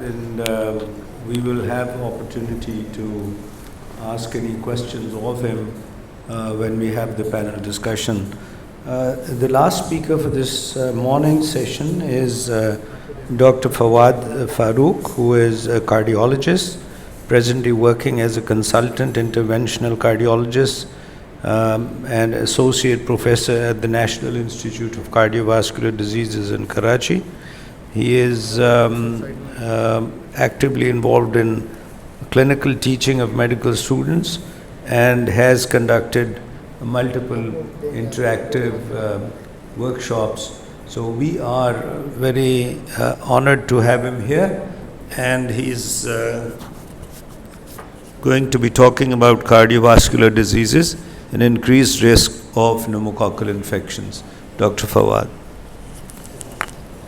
and we will have opportunity to ask any questions of him when we have the panel discussion. The last speaker for this morning session is Dr. Fawad Farooq, who is a cardiologist, presently working as a consultant interventional cardiologist and associate professor at the National Institute of Cardiovascular Diseases in Karachi. He is actively involved in clinical teaching of medical students and has conducted multiple interactive workshops. So we are very honored to have him here, and he's going to be talking about cardiovascular diseases and increased risk of pneumococcal infections. Dr. Fawad.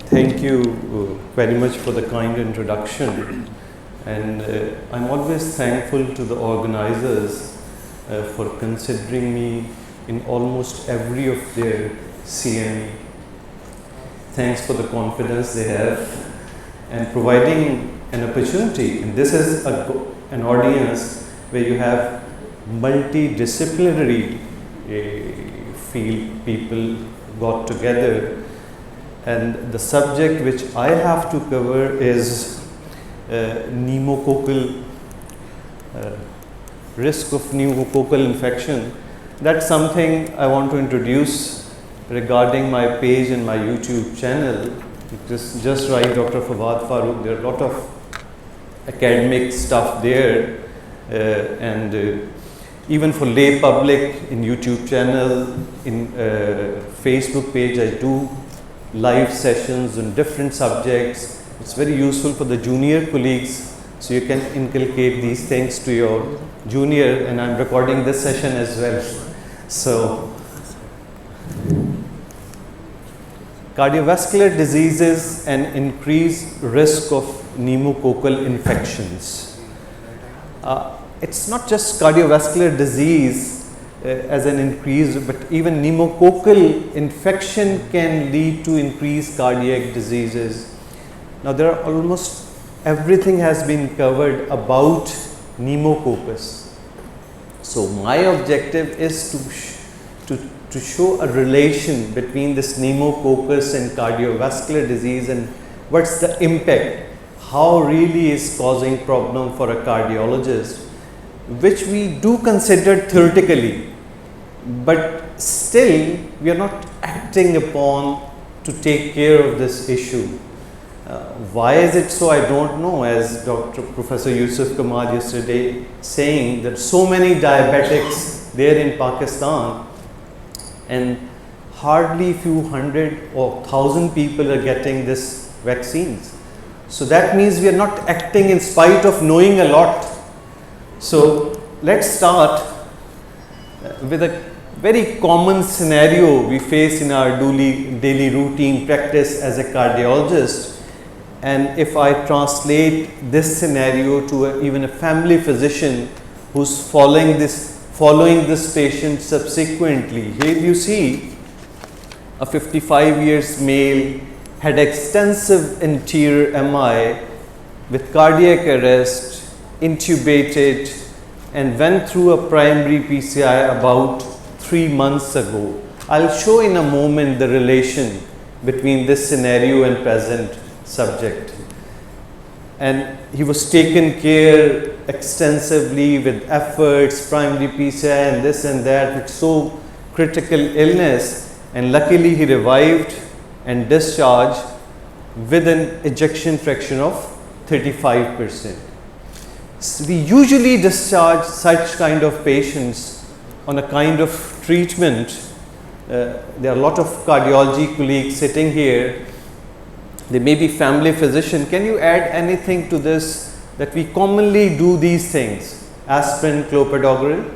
Thank you very much for the kind introduction, and I'm always thankful to the organizers for considering me in almost every of their CME. Thanks for the confidence they have and providing an opportunity. And this is an audience where you have multidisciplinary field people got together, and the subject which I have to cover is pneumococcal risk of pneumococcal infection. That's something I want to introduce regarding my page and my YouTube channel. Just write Dr. Fawad Farooq. There are a lot of academic stuff there, and even for lay public in YouTube channel, in Facebook page, I do live sessions on different subjects. It's very useful for the junior colleagues, so you can inculcate these things to your junior, and I'm recording this session as well. So, cardiovascular diseases and increased risk of pneumococcal infections. It's not just cardiovascular disease as an increase, but even pneumococcal infection can lead to increased cardiac diseases. Now, there are almost everything has been covered about pneumococcus. So, my objective is to show a relation between this pneumococcus and cardiovascular disease, and what's the impact, how really is causing problem for a cardiologist, which we do consider theoretically, but still we are not acting upon to take care of this issue. Why is it so? I don't know. As Professor Yusuf Kamal yesterday saying that so many diabetics there in Pakistan, and hardly few hundred or thousand people are getting this vaccines. So that means we are not acting in spite of knowing a lot. So let's start with a very common scenario we face in our daily routine practice as a cardiologist. And if I translate this scenario to even a family physician who's following this patient subsequently, here you see a 55 years male had extensive anterior MI with cardiac arrest, intubated, and went through a primary PCI about 3 months ago. I'll show in a moment the relation between this scenario and present subject. And he was taken care extensively with efforts, primary PCI and this and that, with so critical illness, and luckily he revived and discharged with an ejection fraction of 35%. So we usually discharge such kind of patients on a kind of treatment. There are a lot of cardiology colleagues sitting here. They may be family physician. Can you add anything to this, that we commonly do these things? Aspirin, clopidogrel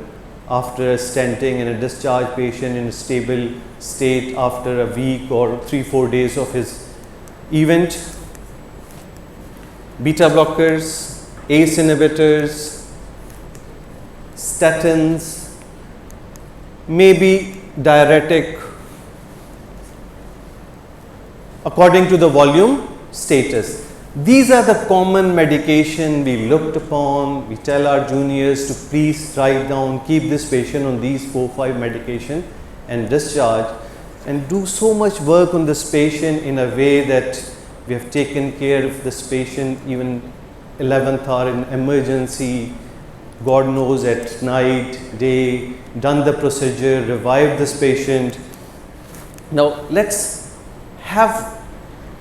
after stenting in a discharged patient in a stable state after a week or 3-4 days of his event. Beta blockers, ACE inhibitors, statins, maybe diuretic according to the volume status. These are the common medication we looked upon. We tell our juniors to please write down, keep this patient on these 4-5 medication and discharge, and do so much work on this patient in a way that we have taken care of this patient even 11th hour in emergency, God knows at night, day, done the procedure, revived this patient. Now let's have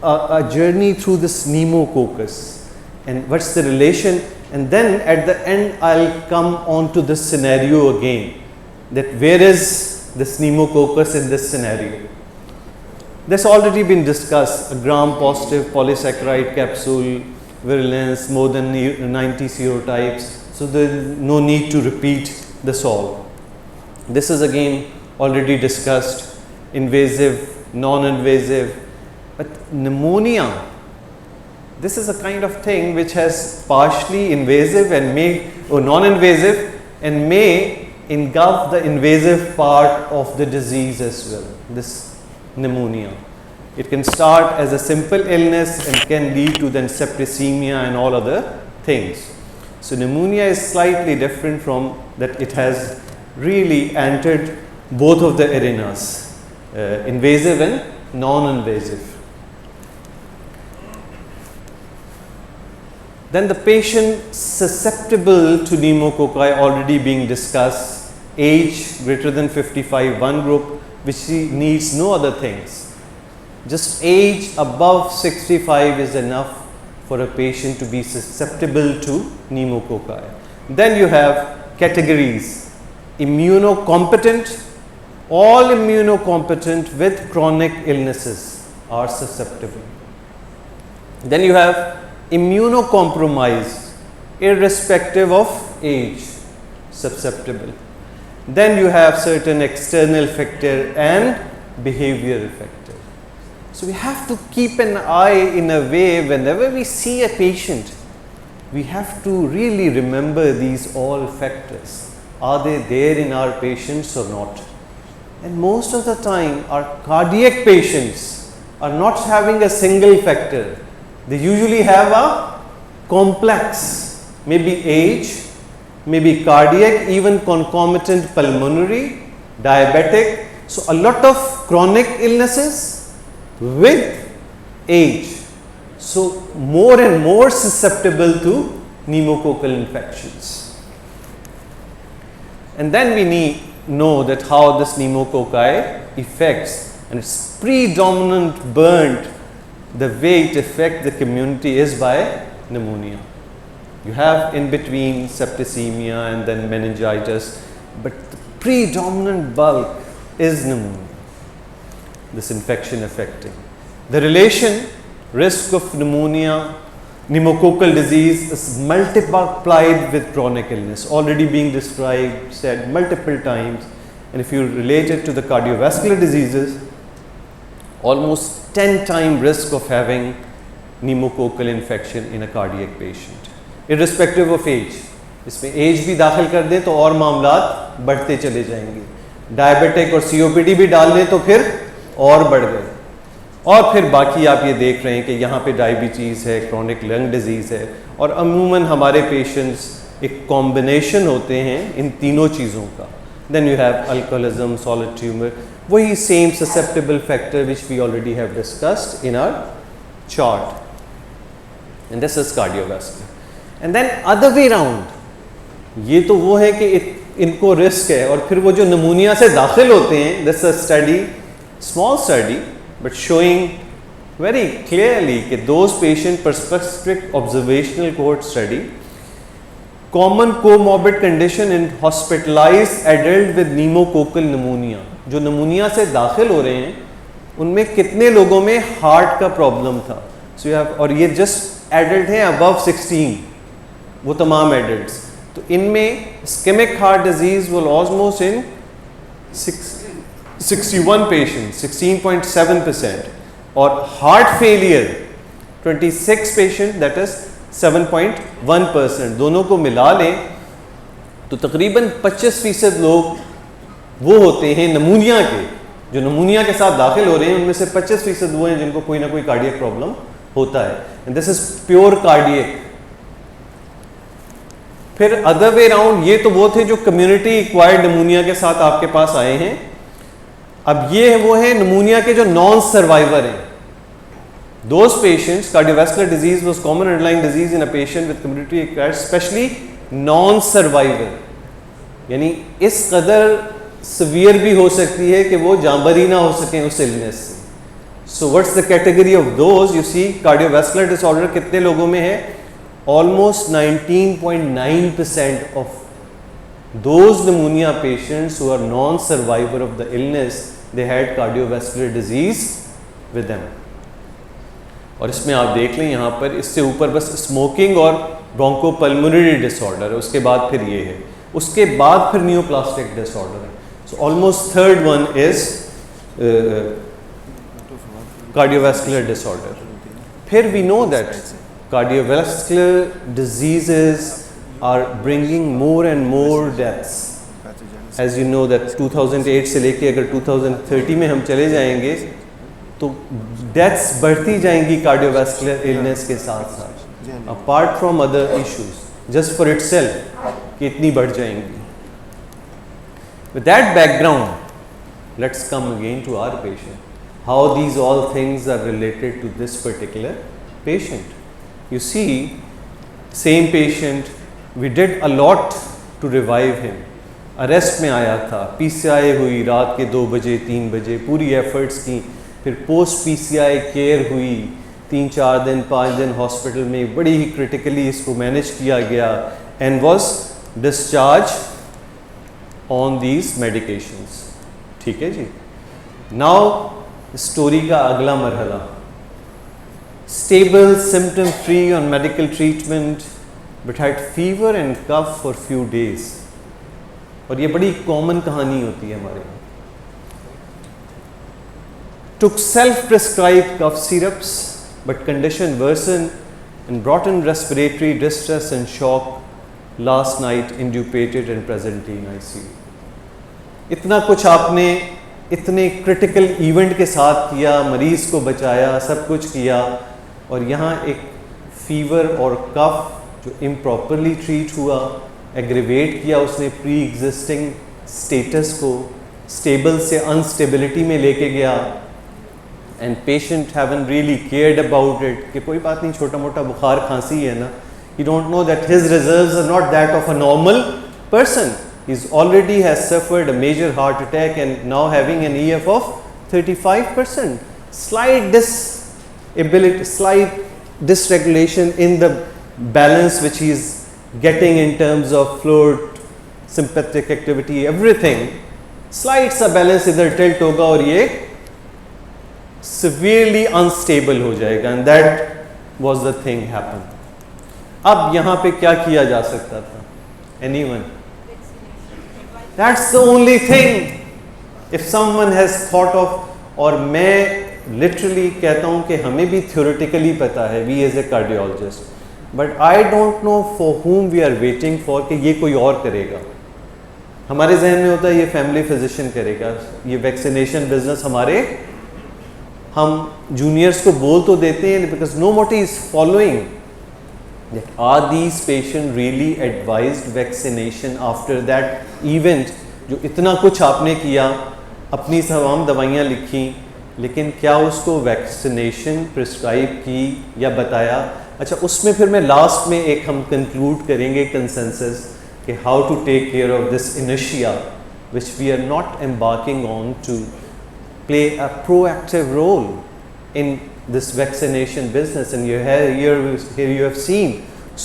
a journey through this pneumococcus and what's the relation, and then at the end I'll come on to this scenario again, that where is this pneumococcus in this scenario. That's already been discussed, a gram-positive polysaccharide capsule, virulence more than 90 serotypes, so there's no need to repeat this all. This is again already discussed, invasive, non-invasive. But pneumonia, this is a kind of thing which has partially invasive and or non-invasive, and may engulf the invasive part of the disease as well, this pneumonia. It can start as a simple illness and can lead to then septicemia and all other things. So pneumonia is slightly different from that, it has really entered both of the arenas, invasive and non-invasive. Then the patient susceptible to pneumococci already being discussed, age greater than 55, one group which needs no other things. Just age above 65 is enough for a patient to be susceptible to pneumococci. Then you have categories, immunocompetent, all immunocompetent with chronic illnesses are susceptible. Then you have immunocompromised, irrespective of age, susceptible. Then you have certain external factor and behavioral factor. So we have to keep an eye in a way whenever we see a patient, we have to really remember these all factors. Are they there in our patients or not? And most of the time our cardiac patients are not having a single factor. They usually have a complex, maybe age, maybe cardiac, even concomitant pulmonary, diabetic. So a lot of chronic illnesses with age. So more and more susceptible to pneumococcal infections. And then we know that how this pneumococci affects, and it's predominant burnt. The way it affects the community is by pneumonia. You have in between septicemia and then meningitis, but the predominant bulk is pneumonia, this infection affecting. The relation, risk of pneumonia, pneumococcal disease is multiplied with chronic illness, already being described, said multiple times. And if you relate it to the cardiovascular diseases, almost 10 times risk of having pneumococcal infection in a cardiac patient, irrespective of age. इसमें as भी दाखिल कर दें तो और मामलात बढ़ते चले जाएंगे, डायबिटिक और सीओपीडी भी डाल दें तो फिर और बढ़ गए, और फिर बाकी आप ये देख रहे हैं कि यहाँ पे डायबिटीज़ है, क्रोनिक लंग डिजीज़ है, और अमूमन हमारे पेशेंट्स एक कॉम्बिनेशन होते हैं इन तीनों चीज़ों का. Then you have alcoholism, solid tumor, वही same susceptible factor which we already have discussed in our chart. And this is cardiovascular. And then other way round, ये तो वो है कि इनको रिस्क है, और फिर वो जो नमूनिया से दाखिल होते हैं, this is a study, small study, but showing very clearly कि those patient per specific observational cohort study, common comorbid condition in hospitalized adult with pneumococcal pneumonia, जो नमूनिया से दाखिल हो रहे हैं उनमें कितने लोगों में हार्ट का प्रॉब्लम था. सो यू हैव, और ये जस्ट एडल्ट हैं अबव 16, वो तमाम एडल्ट्स. तो इनमें ischemic heart disease will almost in 61 patients, 16.7%, और heart failure 26 patient, that is 7.1%. दोनों को मिला लें तो तकरीबन 25% लोग वो होते हैं नमूनिया के, जो नमूनिया के साथ दाखिल हो रहे हैं, उनमें से 25% वो हैं जिनको कोई ना कोई कार्डियक प्रॉब्लम होता है. And this is pure cardiac. फिर अदर वे राउंड, ये तो वो थे जो कम्युनिटी एक्वायर्ड निमोनिया के साथ आपके पास आए हैं। अब ये वो है निमोनिया के जो नॉन सर्वाइवर हैं। Those patients, cardiovascular disease was common underlying disease in a patient with community acquired, especially non-survivor, यानी इस कदर severe भी हो सकती है कि वो जांबरी ना हो सकें उस illness से। So what's the category of those? You see cardiovascular disorder कितने लोगों में है? Almost 19.9% of those pneumonia patients who are non-survivor of the illness, they had cardiovascular disease with them. और इसमें आप देख लें यहाँ पर, इससे ऊपर बस स्मोकिंग और ब्रोंकोपल्मोनरी डिसऑर्डर है, उसके बाद फिर ये है, उसके बाद फिर न्यूप्लास्टिक डिसऑर्डर है। So almost third one is cardiovascular disorder. फिर we know that cardiovascular diseases are bringing more and more deaths. As you know that 2008 से लेके अगर 2030 में हम चले जाएंगे तो डेथ्स बढ़ती जाएंगी कार्डियोवैस्कुलर इलनेस के साथ साथ, apart from other issues, just for itself कि इतनी बढ़ जाएंगी। With that background, let's come again to our patient, how these all things are related to this particular patient. You see, same patient, we did a lot to revive him. Arrest में आया था, PCI हुई रात के 2 बजे 3 बजे, पूरी efforts की, फिर पोस्ट PCI केयर हुई, 3-4 दिन 5 दिन हॉस्पिटल में बड़ी ही क्रिटिकली इसको मैनेज किया गया and was discharge on these medications. ठीक है जी। नाउ स्टोरी का अगला मरहला, stable symptom free on medical treatment but had fever and cough for few days. और ये बड़ी कॉमन कहानी होती है हमारे यहाँ। Took self-prescribed cough syrups, but condition worsened and brought in respiratory distress and shock. Last night intubated and presently in ICU. इतना कुछ आपने इतने क्रिटिकल इवेंट के साथ किया, मरीज को बचाया, सब कुछ किया, और यहाँ एक फीवर और कफ जो इम्प्रॉपरली ट्रीट हुआ, एग्रीवेट किया उसने प्री एग्जिस्टिंग स्टेटस को, स्टेबल से अनस्टेबिलिटी में लेके गया। And patient haven really cared about it कि कोई बात नहीं, छोटा मोटा बुखार खांसी है ना। You don't know that his reserves are not that of a normal person. He is already has suffered a major heart attack and now having an EF of 35%. Slight dysregulation in the balance which he is getting in terms of fluid, sympathetic activity, everything. Slight सा balance इधर tilt होगा और ये severely unstable हो जाएगा, and that was the thing happened. अब यहाँ पे क्या किया जा सकता था? Anyone? That's the only thing. If someone has thought of, और मैं literally कहता हूँ कि हमें भी theoretically पता है, we as a cardiologist, but I don't know for whom we are waiting for कि ये कोई और करेगा. हमारे जहन में होता है ये फैमिली फिजिशियन करेगा, ये वैक्सीनेशन बिजनेस हमारे, हम जूनियर्स को बोल तो देते हैं because nobody is following. Are these patients really advised vaccination after that event? जो इतना कुछ आपने किया, अपनी तमाम दवाइयाँ लिखी, लेकिन क्या उसको वैक्सीनेशन प्रिस्क्राइब की या बताया? अच्छा, उसमें फिर मैं लास्ट में एक हम कंक्लूड करेंगे कंसेंसस कि how to take care of this initiative which we are not embarking on to play a proactive role in this vaccination business. And here you have seen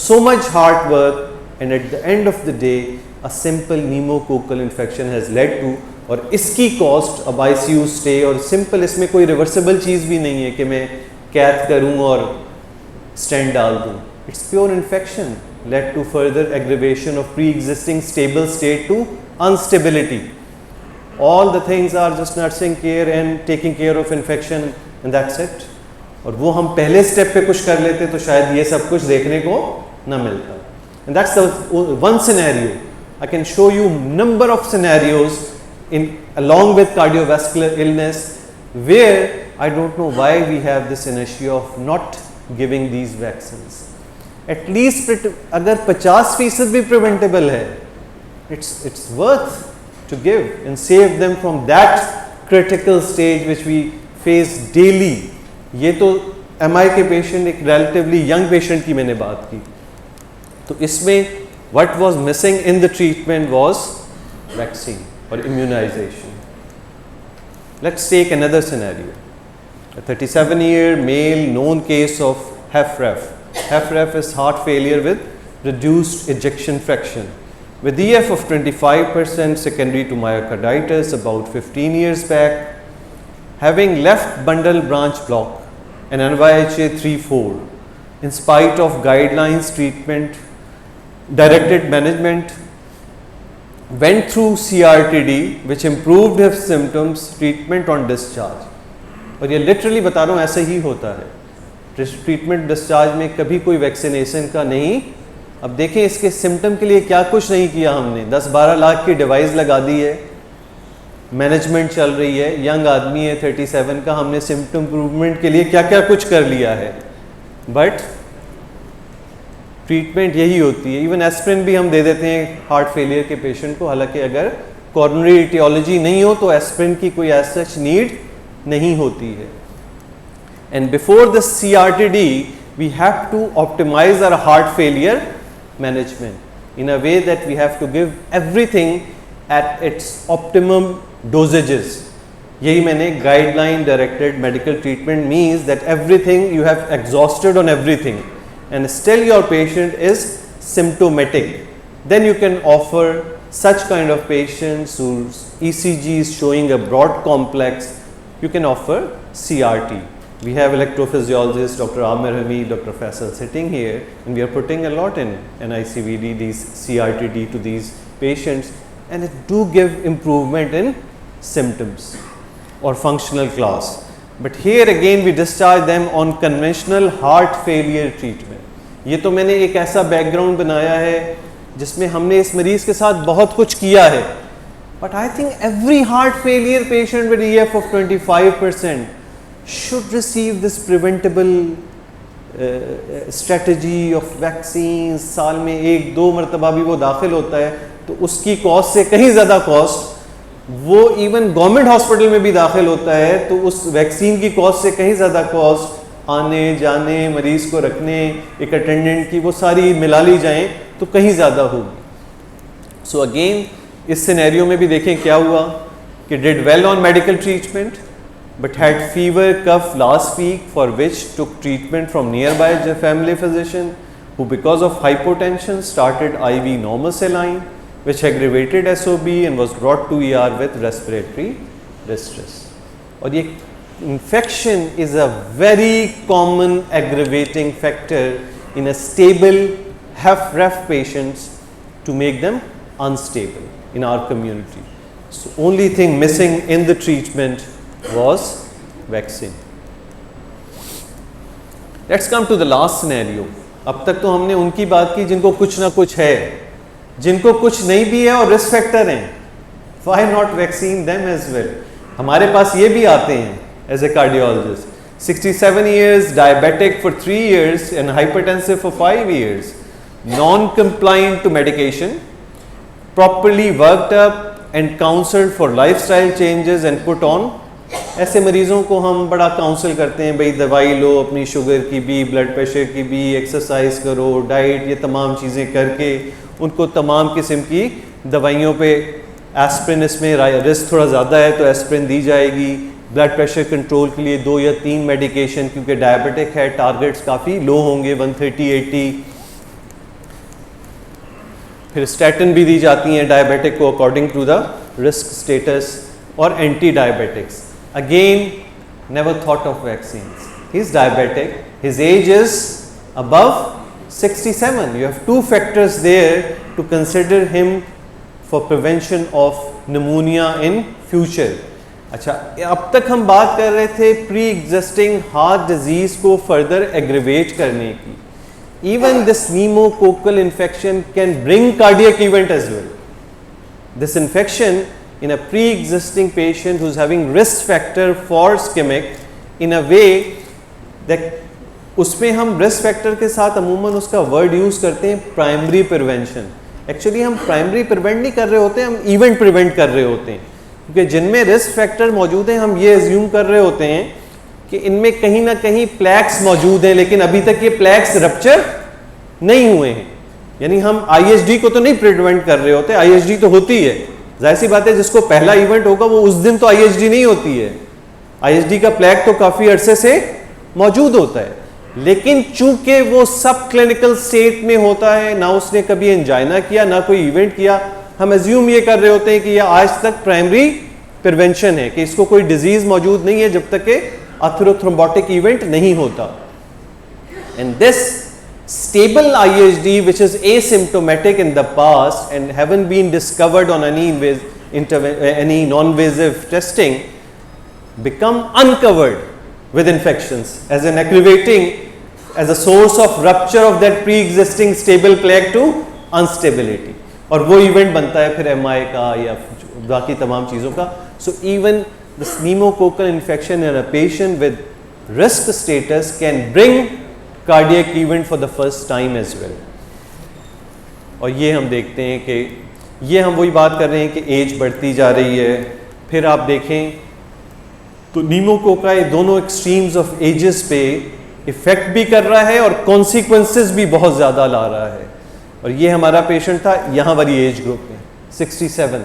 so much hard work, and at the end of the day a simple pneumococcal infection has led to, और इसकी cost अब ICU stay, और simple इसमें कोई reversible चीज़ भी नहीं है कि मैं कैथ करूँ और स्टेंट डाल दूँ. It's pure infection led to further aggravation of pre-existing stable state to instability. All the things are just nursing care and taking care of infection, and that's it. और वो हम पहले स्टेप पे कुछ कर लेते तो शायद ये सब कुछ देखने को ना मिलता. And that's the one scenario. I can show you number of scenarios along with cardiovascular illness where I don't know why we have this inertia of not giving these vaccines. At least अगर 50% भी preventable है, it's worth to give and save them from that critical stage which we face daily. ये तो MI के patient, एक relatively young patient की मैंने बात की. तो इसमें what was missing in the treatment was vaccine or immunization. Let's take another scenario. A 37-year male known case of HFrEF. HFrEF is heart failure with reduced ejection fraction. With EF of 25% secondary to myocarditis about 15 years back, having left bundle branch block and NYHA 3-4, in spite of guidelines, treatment, directed management, went through CRTD which improved his symptoms, treatment on discharge. और ये literally बता रहा हूँ ऐसे ही होता है. Treatment discharge में कभी कोई वैक्सीनेशन का नहीं. अब देखें इसके सिम्टम के लिए क्या कुछ नहीं किया हमने. 10-12 लाख की डिवाइस लगा दी है, मैनेजमेंट चल रही है, यंग आदमी है 37 का, हमने सिम्टम इम्प्रूवमेंट के लिए क्या क्या कुछ कर लिया है. बट ट्रीटमेंट यही होती है. इवन एस्प्रिन भी हम दे देते हैं हार्ट फेलियर के पेशेंट को, हालांकि अगर कॉरोनरी इटियोलॉजी नहीं हो तो एस्प्रिन की कोई एज सच नीड नहीं होती है. And before the CRTD, we have to optimize our heart failure management in a way that we have to give everything at its optimum dosages. यही मैंने guideline directed medical treatment means that everything you have exhausted on everything and still your patient is symptomatic. Then you can offer such kind of patients whose ECG is showing a broad complex, you can offer CRT. We have electrophysiologist Dr. Amir Hamid, Dr. Faisal sitting here, and we are putting a lot in NICVD, these CRTD to these patients, and it do give improvement in symptoms or functional class. But here again we discharge them on conventional heart failure treatment. ये तो मैंने एक ऐसा background बनाया है जिसमें हमने इस मरीज के साथ बहुत कुछ किया है. But I think every heart failure patient with EF of 25% should receive this preventable strategy of vaccines. साल में 1-2 मरतबा भी वो दाखिल होता है तो उसकी कॉस्ट से कहीं ज़्यादा कॉस्ट, वो इवन गवर्नमेंट हॉस्पिटल में भी दाखिल होता है तो उस वैक्सीन की कॉस्ट से कहीं ज़्यादा कॉस्ट आने जाने, मरीज़ को रखने, एक अटेंडेंट की, वो सारी मिला ली जाएँ तो कहीं ज़्यादा होगी. सो अगेन इस सिनेरियो में भी देखें क्या हुआ कि did well on medical treatment but had fever, cough last week, for which took treatment from nearby family physician who because of hypotension started IV normal saline which aggravated SOB and was brought to ER with respiratory distress. और ये infection is a very common aggravating factor in a stable HFrEF patients to make them unstable in our community. So only thing missing in the treatment was vaccine. Let's come to the last scenario. अब तक तो हमने उनकी बात की जिनको कुछ ना कुछ है, जिनको कुछ नहीं भी है और रिस्क फैक्टर हैं. Why not vaccine them as well? हमारे पास ये भी आते हैं as a cardiologist. 67 years, diabetic for 3 years and hypertensive for 5 years, non-compliant to medication, properly worked up and counseled for lifestyle changes and put on. ऐसे मरीज़ों को हम बड़ा काउंसल करते हैं, भाई दवाई लो, अपनी शुगर की भी, ब्लड प्रेशर की भी, एक्सरसाइज करो, डाइट, ये तमाम चीज़ें करके उनको तमाम किस्म की दवाइयों पे, एस्प्रिन इसमें रिस्क थोड़ा ज़्यादा है तो एस्प्रिन दी जाएगी. ब्लड प्रेशर कंट्रोल के लिए 2 या 3 मेडिकेशन, क्योंकि डायबिटिक है, टारगेट्स काफ़ी लो होंगे 130-80. फिर स्टैटिन भी दी जाती हैं डायबिटिक को according to the risk status, और anti diabetics. Again, never thought of vaccines. He's diabetic. His age is above 67. You have 2 factors there to consider him for prevention of pneumonia in future. अच्छा, अब तक हम बात कर रहे थे pre-existing heart disease को further aggravate करने की. Even this pneumococcal infection can bring cardiac event as well. This infection in a pre-existing patient who's having risk factor for ischemic in a way that उसमें हम risk factor के साथ अमूमन उसका word use करते हैं प्राइमरी प्रिवेंशन। एक्चुअली हम primary prevent नहीं कर रहे होते, हम इवेंट प्रिवेंट कर रहे होते हैं, क्योंकि जिनमें रिस्क फैक्टर मौजूद हैं हम ये एज्यूम कर रहे होते हैं कि इनमें कहीं ना कहीं प्लैक्स मौजूद हैं, लेकिन अभी तक ये प्लैक्स रप्चर नहीं हुए हैं। यानी हम IHD को तो नहीं प्रिवेंट कर रहे होते, IHD तो होती है, जाहिर सी बात है जिसको पहला इवेंट होगा वो उस दिन तो IHD नहीं होती है, IHD का प्लैक तो काफ़ी अरसे से मौजूद होता है, लेकिन चूंकि वो सब क्लिनिकल स्टेट में होता है, ना उसने कभी एंजाइना किया ना कोई इवेंट किया, हम एज्यूम ये कर रहे होते हैं कि ये आज तक प्राइमरी प्रिवेंशन है, कि इसको कोई डिजीज मौजूद नहीं है जब तक कि अथेरोथ्रोम्बोटिक इवेंट नहीं होता। And this stable IHD which is asymptomatic in the past and haven't been discovered on any non-invasive testing become uncovered with infections as an aggravating, as a source of rupture of that pre-existing stable plaque to instability, और वो event बनता है फिर MI का या बाकी तमाम चीज़ों का। So even this pneumococcal infection in a patient with risk status can bring cardiac event for the first time as well. और ये हम देखते हैं कि ये हम वही बात कर रहे हैं कि एज बढ़ती जा रही है। फिर आप देखें तो न्यूमोकोका दोनों एक्सट्रीम्स ऑफ एजेस पे इफेक्ट भी कर रहा है और कॉन्सिक्वेंसेस भी बहुत ज़्यादा ला रहा है। और ये हमारा पेशेंट था यहाँ वाली एज ग्रुप में 67।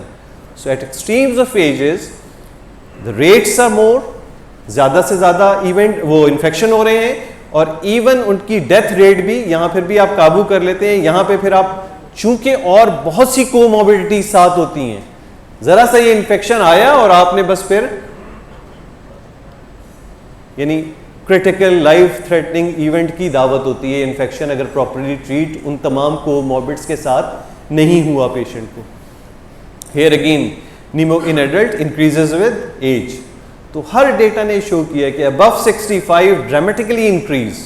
So at extremes of ages the rates are more, ज़्यादा से ज़्यादा इवेंट वो इन्फेक्शन हो रहे हैं, और इवन उनकी डेथ रेट भी यहाँ फिर भी आप काबू कर लेते हैं। यहाँ पे फिर आप चूंकि और बहुत सी कोमोबिडिटी साथ होती हैं, ज़रा सा ये इन्फेक्शन आया और आपने बस फिर यानी क्रिटिकल लाइफ थ्रेटनिंग इवेंट की दावत होती है। इन्फेक्शन अगर प्रॉपरली ट्रीट उन तमाम कोमोबिड्स के साथ नहीं हुआ पेशेंट को। Here again pneumo in adult increases with age. तो हर डेटा ने शो किया कि अबव 65 ड्रामेटिकली इंक्रीज,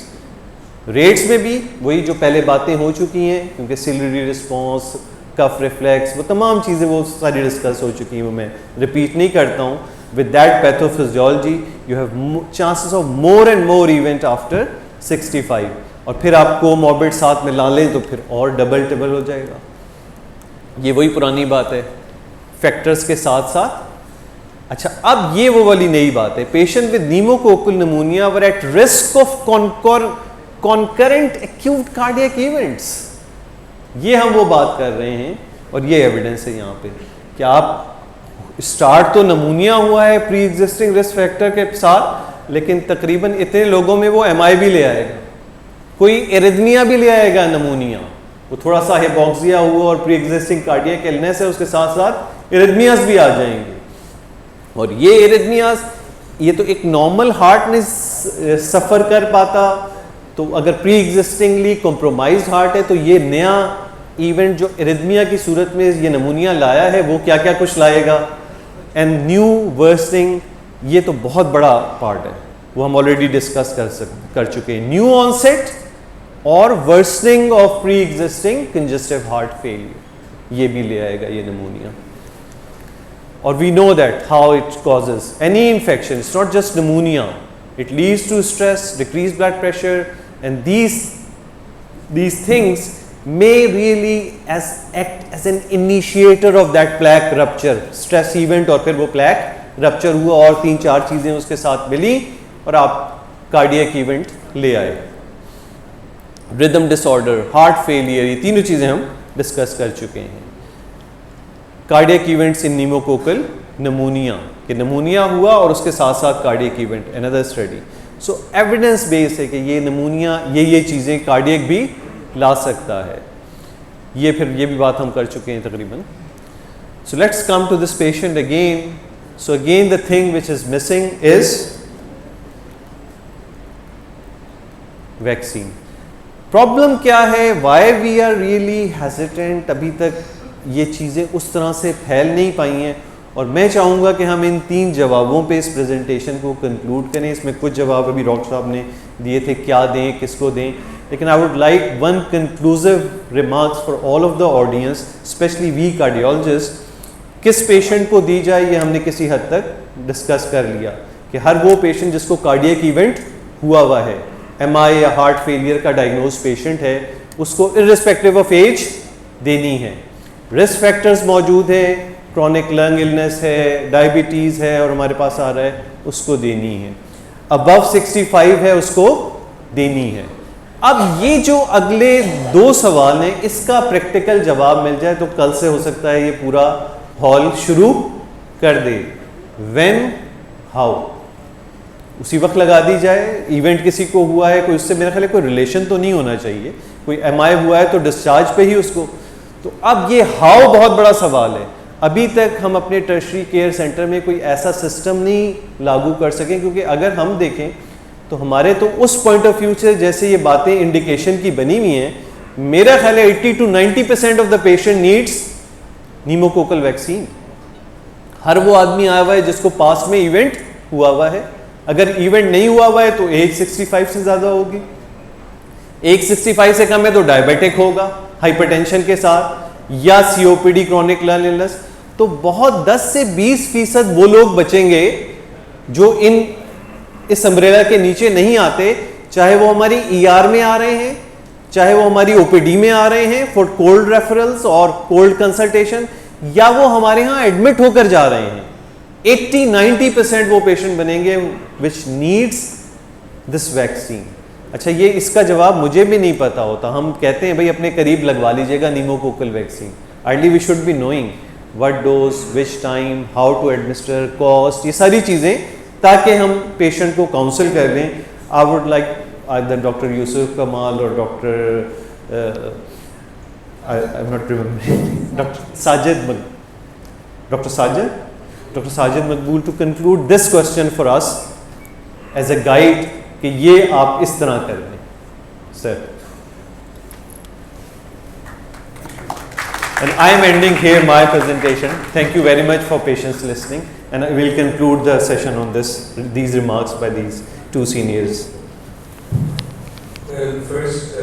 रेट्स में भी वही जो पहले बातें हो चुकी हैं, क्योंकि सिलरी रिस्पॉन्स, कफ रिफ्लेक्स, वो तमाम चीज़ें वो सारी डिस्कस हो चुकी हैं, वो मैं रिपीट नहीं करता हूँ। With that pathophysiology you have chances of more and more event after 65, और फिर आप कोमॉर्बिड साथ में ला लें तो फिर और डबल टिबल हो जाएगा। ये वही पुरानी बात है फैक्टर्स के साथ साथ। अच्छा, अब ये वो वाली नई बात है, patient with pneumococcal pneumonia were at risk of concurrent acute cardiac events. ये हम वो बात कर रहे हैं और ये एविडेंस है यहाँ पे कि आप स्टार्ट तो नमूनिया हुआ है प्री एग्जिस्टिंग रिस्क फैक्टर के साथ, लेकिन तकरीबन इतने लोगों में वो MI भी ले आएगा, कोई एरिथमिया भी ले आएगा नमूनिया, वो थोड़ा सा हिपोक्सिया हुआ और प्री एग्जिस्टिंग कार्डियक इलनेस है, उसके साथ साथ एरिथमियाज भी आ जाएंगे। और ये एरिथमियाज ये तो एक नॉर्मल हार्ट ने सफ़र कर पाता, तो अगर प्री एग्जिस्टिंगली कॉम्प्रोमाइज्ड हार्ट है तो ये नया इवेंट जो एरिथमिया की सूरत में ये नमूनिया लाया है वो क्या क्या कुछ लाएगा। एंड न्यू वर्सनिंग, ये तो बहुत बड़ा पार्ट है, वो हम ऑलरेडी डिस्कस कर चुके हैं। न्यू ऑनसेट और worsening of pre existing congestive heart failure, ये भी ले आएगा ये नमूनिया। Or we know that how it causes any infection. It's not just pneumonia. It leads to stress, decreased blood pressure, and these things may really act as an initiator of that plaque rupture, stress event, और फिर वो plaque rupture हुआ और 3-4 चीज़ें उसके साथ मिली और आप cardiac event ले आए। Rhythm disorder, heart failure, ये तीनों चीज़ें हम डिस्कस कर चुके हैं। कार्डियक इवेंट्स इन न्यूमोकोकल नमूनिया, कि नमूनिया हुआ और उसके साथ साथ कार्डियक इवेंट, अनदर स्टडी। सो एविडेंस बेस है कि ये नमूनिया ये चीज़ें कार्डियक भी ला सकता है। ये फिर ये भी बात हम कर चुके हैं तकरीबन। So let's come to this patient again. So again the thing which is missing is vaccine. Problem क्या है, why we are really hesitant, अभी तक ये चीज़ें उस तरह से फैल नहीं पाई हैं। और मैं चाहूँगा कि हम इन 3 जवाबों पे इस प्रेजेंटेशन को कंक्लूड करें। इसमें कुछ जवाब अभी डॉक्टर साहब ने दिए थे, क्या दें, किसको दें, लेकिन I would like one conclusive remarks for all of the audience, specially we cardiologist. किस पेशेंट को दी जाए ये हमने किसी हद तक डिस्कस कर लिया कि हर वो पेशेंट जिसको कार्डियक इवेंट हुआ है, MI या हार्ट फेलियर का डायग्नोज पेशेंट है, उसको इर्रिस्पेक्टिव ऑफ एज देनी है। रिस्क फैक्टर्स मौजूद है, क्रॉनिक लंग इलनेस है, डायबिटीज़ है और हमारे पास आ रहा है, उसको देनी है। अबव 65 है, उसको देनी है। अब ये जो अगले 2 सवाल हैं, इसका प्रैक्टिकल जवाब मिल जाए तो कल से हो सकता है ये पूरा हॉल शुरू कर दे। व्हेन, हाउ, उसी वक्त लगा दी जाए। इवेंट किसी को हुआ है, कोई उससे मेरा ख्याल है कोई रिलेशन तो नहीं होना चाहिए, कोई MI हुआ है तो डिस्चार्ज पे ही उसको। तो अब ये हाउ बहुत बड़ा सवाल है। अभी तक हम अपने टर्शरी केयर सेंटर में कोई ऐसा सिस्टम नहीं लागू कर सकें, क्योंकि अगर हम देखें तो हमारे तो उस पॉइंट ऑफ व्यू से जैसे ये बातें इंडिकेशन की बनी हुई हैं, मेरा ख्याल है 80 to 90% of the patient needs pneumococcal vaccine. हर वो आदमी आया हुआ है जिसको पास में इवेंट हुआ हुआ है। अगर इवेंट नहीं हुआ हुआ है तो एज 65 से ज़्यादा होगी, एज 65 से कम है तो डायबिटिक होगा हाइपरटेंशन के साथ, या COPD क्रॉनिक लंग इलनेस। तो बहुत 10 से 20% वो लोग बचेंगे जो इस अम्ब्रेला के नीचे नहीं आते, चाहे वो हमारी ER में आ रहे हैं, चाहे वो हमारी OPD में आ रहे हैं फॉर कोल्ड रेफरल्स और कोल्ड कंसल्टेशन, या वो हमारे यहाँ एडमिट होकर जा रहे हैं। 80-90% वो पेशेंट बनेंगे विच नीड्स दिस वैक्सीन। अच्छा, ये इसका जवाब मुझे भी नहीं पता होता। हम कहते हैं भाई अपने करीब लगवा लीजिएगा pneumococcal vaccine. Early we should be knowing what dose, which time, how to administer, cost, ये सारी चीज़ें, ताकि हम पेशेंट को काउंसिल कर लें। I would like either doctor Yusuf Kamal और doctor doctor Sajid Maqbool to conclude this question for us as a guide कि ये आप इस तरह कर लें sir. And I am ending here my presentation. Thank you very much for patience listening, and I will conclude the session on these remarks by these 2 seniors. Well, first,